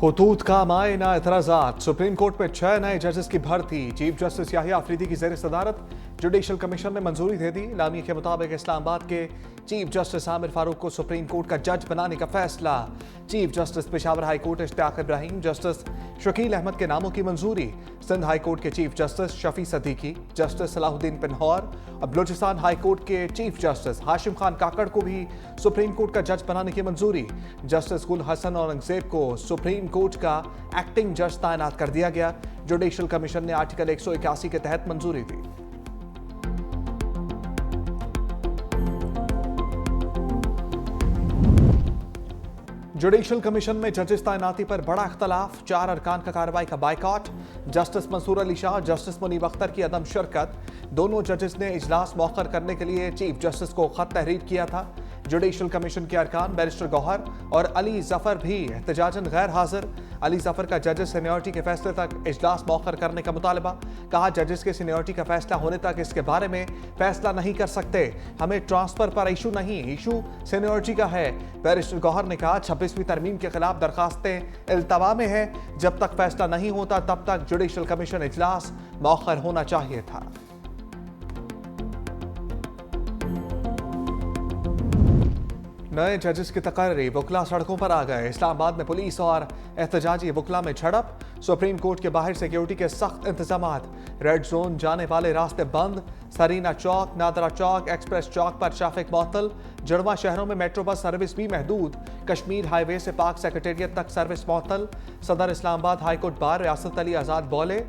हुतूत का मायना एतराज़ात। Supreme court में 6 नए जजेस की भर्ती। चीफ जस्टिस याहिया अफरीदी की ज़ेर सदारत जुडिशल कमीशन ने मंजूरी दे दी। लामी के मुताबिक इस्लामाबाद के चीफ जस्टिस आमिर फारूक को सुप्रीम कोर्ट का जज बनाने का फैसला। Chief justice Peshawar high court Ishtiaq Ibrahim, justice Shakeel Ahmed के नामों की मंजूरी। सिंध हाई कोर्ट के chief justice Shafi Siddiqui, justice Salahuddin Panhwar और बलूचिस्तान हाई कोर्ट के चीफ जस्टिस हाशिम खान काकड़ को भी सुप्रीम कोर्ट का जज बनाने की मंजूरी। जस्टिस गुल हसन औरंगजेब को सुप्रीम कोर्ट का एक्टिंग जज तैनात कर दिया गया। जुडिशल कमीशन ने आर्टिकल 181 के तहत मंजूरी दी। जुडिशल कमीशन में जजेस तैनाती पर बड़ा इख्तलाफ। 4 अरकान का कार्रवाई का boycott. Justice Mansoor Ali Shah, justice Muneeb Akhtar की अदम शिरकत। दोनों जजेस ने इजलास मौखर करने के लिए चीफ जस्टिस को खत तहरीर किया था। जुडिशल कमीशन के अरकान बैरिस्टर गौहर और अली जफर भी एहतजाजन गैर हाजिर। अली जफर का जजेस सीनियरिटी के फैसले तक इजलास मौखर करने का मुतालबा। कहा, जजेस के सीनियरिटी का फैसला होने तक इसके बारे में फैसला नहीं कर सकते। हमें ट्रांसफर पर इशू नहीं, इशू सीनियरिटी का है। बैरिस्टर गौहर ने कहा, 26वीं तरमीम के खिलाफ दरखास्तें इल्तवा में है। जब तक फैसला नहीं होता तब तक जुडिशल कमीशन इजलास मौखर होना चाहिए था। नए जजेस की तकर्री। वकला सड़कों पर आ गए। इस्लामाबाद में पुलिस और एहतजाजी वकला में झड़प। सुप्रीम कोर्ट के बाहर सिक्योरिटी के सख्त इंतजामात। रेड जोन जाने वाले रास्ते बंद। सरीना चौक, नादरा चौक, एक्सप्रेस चौक पर ट्रैफिक मुअत्तल। जुड़वा शहरों में मेट्रो बस सर्विस भी महदूद। कश्मीर हाईवे से पाक सेक्रेटेरिएट तक सर्विस मुअत्तल। सदर इस्लामाबाद हाईकोर्ट बार रियासत अली आज़ाद बोले,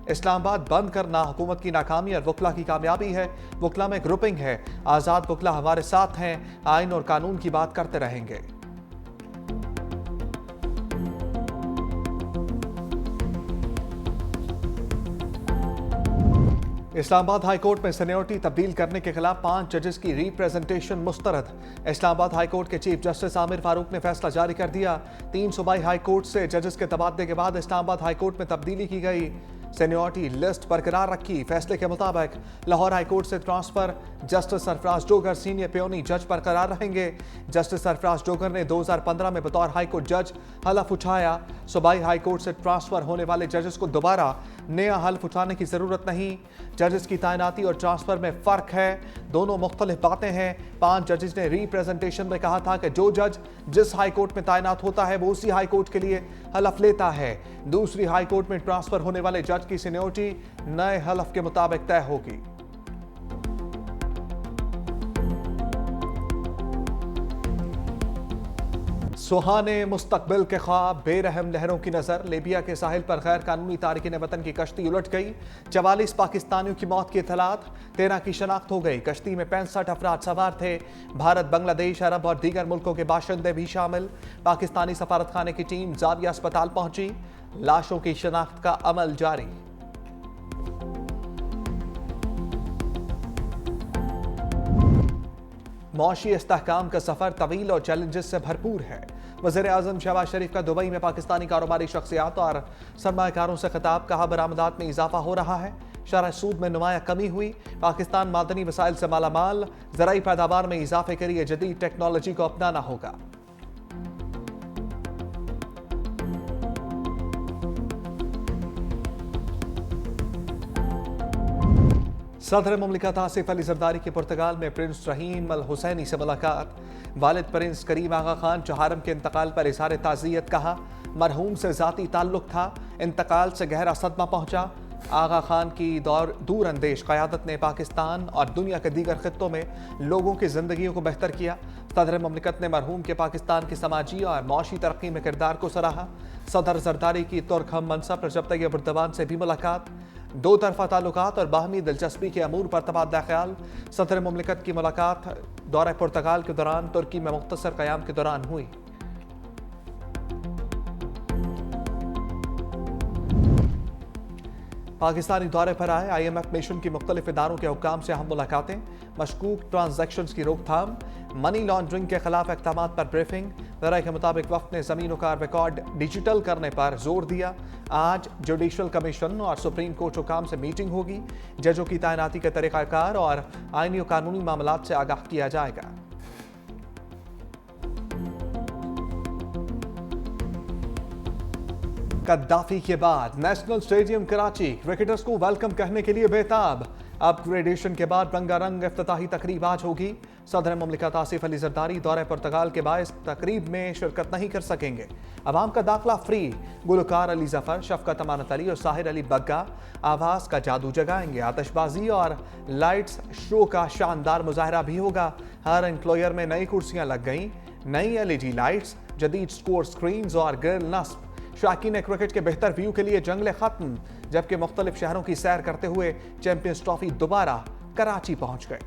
इस्लामाबाद बंद करना हुकूमत की नाकामी और वकला की कामयाबी है। वकला में ग्रुपिंग है। आज़ाद वकला हमारे साथ हैं। आइन और कानून की बात करते रहेंगे। इस्लामाबाद हाई कोर्ट में सीनियरिटी तब्दील करने के खिलाफ 5 जजेस की रिप्रेजेंटेशन मुस्तरद। इस्लामाबाद हाई कोर्ट के चीफ जस्टिस आमिर फारूक ने फैसला जारी कर दिया। 3 सूबाई हाई कोर्ट से जजेस के तबादले के बाद इस्लामाबाद हाई कोर्ट में तब्दीली की गई। सीनियरिटी लिस्ट बरकरार रखी। फैसले के मुताबिक लाहौर हाई कोर्ट से transfer justice Sarfraz Dogar senior puisne जज बरकरार रहेंगे। जस्टिस सरफराज डोगर ने 2015 में बतौर हाई कोर्ट जज हलफ उठाया। सूबाई हाई कोर्ट से ट्रांसफर होने वाले जजेस को दोबारा नया हल्फ उठाने की जरूरत नहीं। जजेस की तैनाती और ट्रांसफर में फर्क है, दोनों मुख्तलिफ बातें हैं। 5 जजेस ने रिप्रेजेंटेशन में कहा था कि जो जज जिस हाई कोर्ट में तैनात होता है वो उसी हाई कोर्ट के लिए हलफ लेता है। दूसरी हाई कोर्ट में ट्रांसफर होने वाले जज की सीनियरिटी नए हलफ के मुताबिक तय होगी। सुहाने मुस्तकबिल के ख्वाब, बेरहम लहरों की नजर। लीबिया के साहिल पर गैर कानूनी तारिकीन वतन की कश्ती उलट गई। 44 पाकिस्तानियों की मौत की इत्तलात। 13 की शनाख्त हो गई। कश्ती में 65 अफराद सवार थे। भारत, बांग्लादेश, अरब और दीगर मुल्कों के बाशिंदे भी शामिल। पाकिस्तानी सफारत खाने की टीम जाविया अस्पताल पहुंची। लाशों की शनाख्त का अमल जारी। मौशी इस्तेहकाम का सफर तवील और चैलेंजेस से भरपूर है। वज़ीर आज़म शहबाज शरीफ का दुबई में पाकिस्तानी कारोबारी शख्सियात और सरमायाकारों से खिताब। कहा, बरामदात में इजाफा हो रहा है। शरह सूद में नुमाया कमी हुई। पाकिस्तान मादनी वसाइल से मालामाल। ज़राई पैदावार में इजाफे के लिए जदीद टेक्नोलॉजी को अपनाना होगा। सदर मुमलिकत आसिफ अली जरदारी के पुर्तगाल में प्रिंस रहीम अल हुसैनी से मुलाकात। वालिद प्रिंस करीम आगा खान चहारम के इंतकाल पर इज़हार ताज़ियत। कहा, मरहूम से ज़ाती ताल्लुक था, इंतकाल से गहरा सदमा पहुंचा। आगा खान की दूर अंदेश क़यादत ने पाकिस्तान और दुनिया के दीगर खित्तों में लोगों की ज़िंदगियों को बेहतर किया। सदर मुमलिकत ने मरहूम के पाकिस्तान की समाजी और मौशी तरक्की में किरदार को सराहा। सदर जरदारी की तुर्क हम मनसब रजब तैयब एर्दोगान से भी मुलाकात। 2 तरफा ताल्लुकात और बाहमी दिलचस्पी के अमूर पर तबादला ख्याल। सदर मुमलिकत की मुलाकात दौरे पुर्तगाल के दौरान तुर्की में मुख्तसर क़याम के दौरान हुई। पाकिस्तानी दौरे पर आए IMF मिशन की मुख्तलिफ इदारों के हुक्काम से अहम मुलाकातें। मशकूक ट्रांजैक्शंस की रोकथाम, मनी लॉन्ड्रिंग के खिलाफ इक़दामात पर ब्रीफिंग। ज़राए के मुताबिक वफ़द ने ज़मीनों का रिकॉर्ड डिजिटल करने पर जोर दिया। आज जुडिशल कमीशन और सुप्रीम कोर्ट हुक्काम से मीटिंग होगी। जजों की तैनाती के तरीक़ाकार और आइनी और कानूनी मामलात से आगाह किया जाएगा। कद्दाफी के बाद नेशनल स्टेडियम कराची क्रिकेटर्स को वेलकम कहने के लिए बेताब। अपग्रेडेशन के बाद रंगारंग इफ्तिताही तकरीब आज होगी। सदर मुमलिकत आसिफ अली जरदारी दौरे पुर्तगाल के बायस तकरीब में शिरकत नहीं कर सकेंगे। अवाम का दाखिला फ्री। गुलकार अली जफर, शफकत अमानत अली और साहिर अली बग्गा आवाज का जादू जगाएंगे। आतिशबाजी और लाइट्स शो का शानदार मुजाहरा भी होगा। हर एंक्लोयर में नई कुर्सियां लग गई, नई LED लाइट्स, जदीद स्कोर स्क्रीन और ग्रिल नस्ब। शाकीन क्रिकेट के बेहतर व्यू के लिए जंगले खत्म, जबकि मुख्तलिफ शहरों की सैर करते हुए चैंपियंस ट्रॉफी दोबारा कराची पहुंच गई।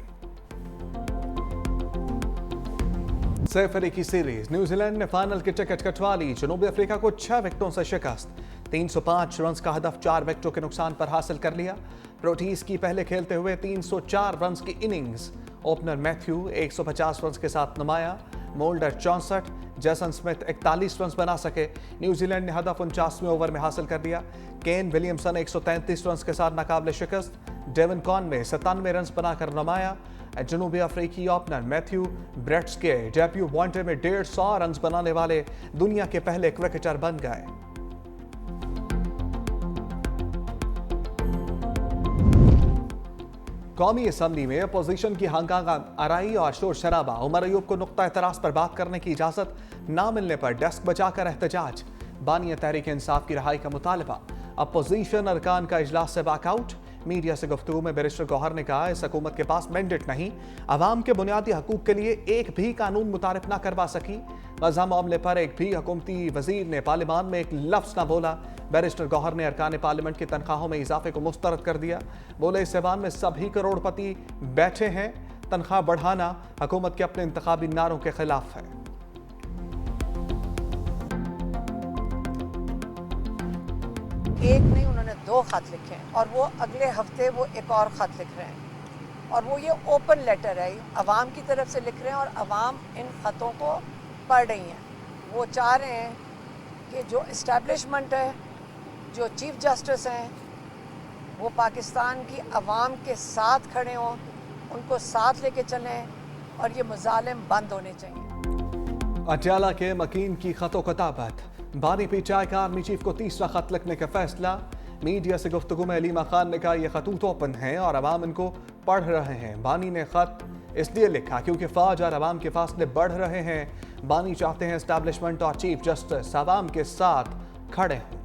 सैफरी की सीरीज न्यूजीलैंड ने फाइनल की टिकट कटवा ली। जनूबी अफ्रीका को 6 विकेटों से शिकस्त। 305 रन का हदफ 4 विकेटों के नुकसान पर हासिल कर लिया। प्रोटीज की पहले खेलते हुए 304 रन की इनिंग्स। ओपनर मैथ्यू 150 रन के साथ नुमाया। मोल्डर 64, जैसन स्मिथ 41 रन बना सके। न्यूजीलैंड ने हदफ 49वें ओवर में हासिल कर लिया। केन विलियमसन 133 रन के साथ नाकाबिले शिकस्त। डेवन कॉनवे 97 रन बनाकर नुमाया। जनूबी अफ्रीकी ओपनर मैथ्यू ब्रेट्स के डेब्यू वनडे में 150 रन बनाने वाले दुनिया के पहले क्रिकेटर बन गए। कौमी असम्बली में अपोजिशन की हंगामा आराई और शोर शराबा। उमर अयूब को नुक्ता एतराज पर बात करने की इजाजत ना मिलने पर डेस्क बचाकर एहतजाज। बानी तहरीक इंसाफ की रहाई का मुतालबा। अपोजिशन अरकान का इजलास से वॉकआउट। मीडिया से गुफ्तगू में बैरिस्टर गौहर ने कहा, इस हुकूमत के पास मैंडेट नहीं, अवाम के बुनियादी हकूक के लिए एक भी कानून मुतारिफ ना करवा सकी। वज़ा मामले पर एक भी हुकूमती वजीर ने पार्लियामान में एक लफ्ज़ ना बोला। बैरिस्टर गौहर ने अरकान पार्लियामेंट की तनख्वाहों में इजाफे को मुस्तरद कर दिया। बोले, इस ऐवान में सभी करोड़पति बैठे हैं, तनख्वाह बढ़ाना हुकूमत के अपने इंतखाबी नारों के खिलाफ है। एक नहीं, उन्होंने 2 खत लिखे हैं और वो अगले हफ्ते वो एक और ख़त लिख रहे हैं और वो ये ओपन लेटर है, अवाम की तरफ से लिख रहे हैं और अवाम इन ख़तों को पढ़ रही हैं। वो चाह रहे हैं कि जो इस्टेब्लिशमेंट है, जो चीफ जस्टिस हैं, वो पाकिस्तान की अवाम के साथ खड़े हों, उनको साथ लेके चलें और ये मुजालिम बंद होने चाहिए। अटियाला के मकीन की खतो कताबत। बानी पीचाई का आर्मी चीफ को 3रा खत लिखने का फैसला। मीडिया से गुफ्तगू में अलीमा खान ने कहा, यह खतूत ओपन है और अवाम इनको पढ़ रहे हैं। बानी ने खत इसलिए लिखा क्योंकि फौज और अवाम के फासले बढ़ रहे हैं। बानी चाहते हैं एस्टैब्लिशमेंट और चीफ जस्टिस अवाम के साथ खड़े हों।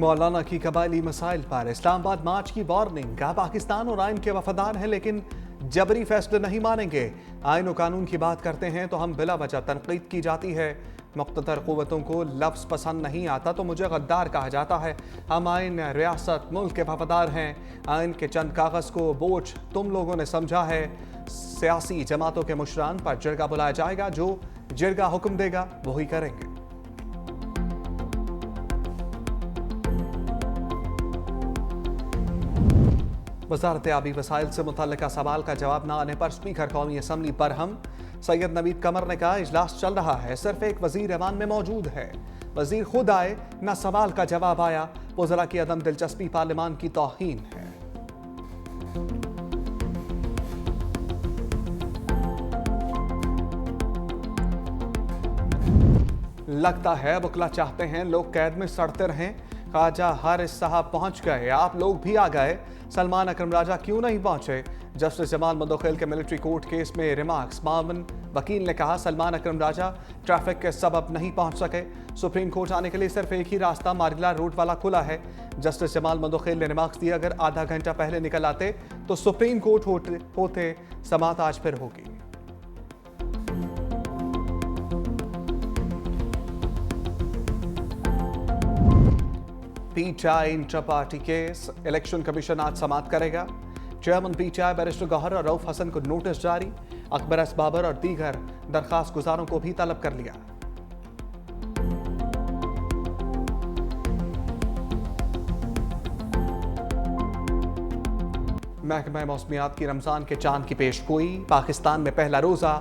मौलाना की कबायली मसाइल पर इस्लामाबाद मार्च की वार्निंग। कहा, पाकिस्तान और आइन के वफादार हैं लेकिन जबरी फैसले नहीं मानेंगे। आइन और कानून की बात करते हैं तो हम बिला वजह तनकीद की जाती है। मुख्तदर क़ुव्वतों को लफ्ज़ पसंद नहीं आता तो मुझे गद्दार कहा जाता है। हम आइन, रियासत, मुल्क के वफादार हैं। आइन के चंद कागज़ को बोझ तुम लोगों ने समझा है। सियासी जमातों के मुशरान पर जिरगा बुलाया जाएगा, जो जिरगा हुक्म देगा वही करेंगे। वज़ारत आबी वसाइल से मुतल्लिका सवाल का जवाब न आने पर स्पीकर कौमी असम्बली बरहम। सैयद नवीद कमर ने कहा, इजलास चल रहा है, सिर्फ एक वजीर ऐवान में मौजूद है। वजीर खुद आए, न सवाल का जवाब आया। वज़रा की अदम दिलचस्पी पार्लियामान की तौहीन है। लगता है वकला चाहते हैं लोग कैद में सड़ते रहें। ख्वाजा हारिस साहब पहुंच गए, आप लोग भी आ गए। सलमान अकरम राजा क्यों नहीं पहुंचे? जस्टिस जमाल मंदोखेल के मिलिट्री कोर्ट केस में रिमार्क्स। मामन वकील ने कहा, सलमान अकरम राजा ट्रैफिक के सबब नहीं पहुंच सके। सुप्रीम कोर्ट आने के लिए सिर्फ एक ही रास्ता मारगिला रोड वाला खुला है। जस्टिस जमाल मंदोखेल ने रिमार्क्स दिया, अगर आधा घंटा पहले निकल आते तो सुप्रीम कोर्ट होते। समात आज फिर होगी। PTI inter party case. Election commission आज समाप्त करेगा। चेयरमैन पीटीआई बैरिस्टर गौहर और रऊफ हसन को नोटिस जारी। अकबर एस बाबर और दीगर दरखास्त गुजारों को भी तलब कर लिया। महकमा मौसमियात की रमजान के चांद की पेशगोई। पाकिस्तान में पहला रोजा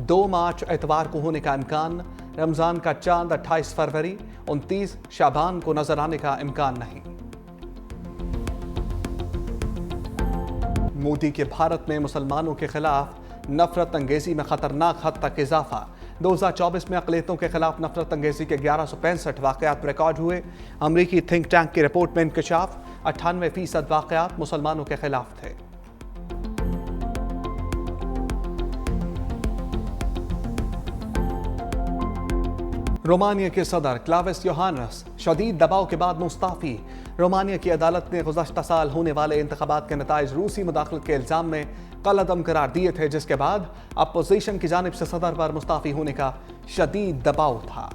2 मार्च एतवार को होने का इम्कान। रमजान का चांद 28 फरवरी 29 शाबान को नजर आने का इम्कान नहीं। मोदी के भारत में मुसलमानों के खिलाफ नफरत अंगेजी में खतरनाक हद तक इजाफा। 2024 में अक़लियतों के खिलाफ नफरत अंगेजी के 1165 वाक़यात रिकॉर्ड हुए। अमरीकी थिंक टैंक की रिपोर्ट में इंकशाफ 98% वाक़यात मुसलमानों के खिलाफ थे। रोमानिया के सदर क्लाविस योहानस शदीद दबाव के बाद मुस्ताफी। रोमानिया की अदालत ने गुज़श्ता साल होने वाले इंतखाबात के नताइज रूसी मुदाखलत के इल्ज़ाम में कलअदम करार दिए थे, जिसके बाद अपोजिशन की जानिब से सदर पर मुस्ताफी होने का शदीद दबाव था।